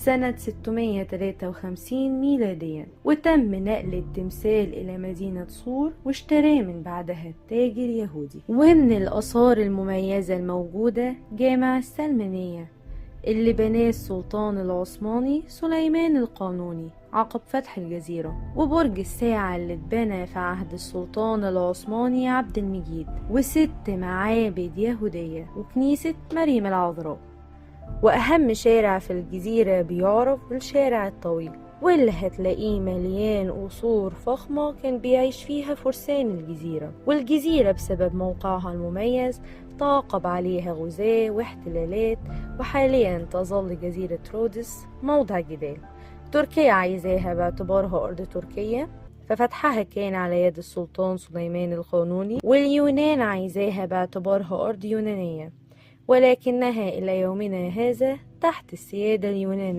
سنة 653 ميلاديا، وتم نقل التمثال إلى مدينة صور واشتراه من بعدها التاجر يهودي. ومن الآثار المميزة الموجودة جامع السلمانية اللي بناه السلطان العثماني سليمان القانوني عقب فتح الجزيرة، وبرج الساعة اللي اتبنى في عهد السلطان العثماني عبد المجيد، و6 معابد يهودية، وكنيسة مريم العذراء. وأهم شارع في الجزيرة بيعرف بالشارع الطويل، واللي هتلاقيه مليان قصور فخمة كان بيعيش فيها فرسان الجزيرة. والجزيرة بسبب موقعها المميز تعاقب عليها غزاة واحتلالات، وحاليا تظل جزيرة رودس موضع جدال. تركيا عايزاها باعتبارها أرض تركية، ففتحها كان على يد السلطان سليمان القانوني، واليونان عايزاها باعتبارها أرض يونانية، ولكنها إلى يومنا هذا تحت السيادة اليونانية.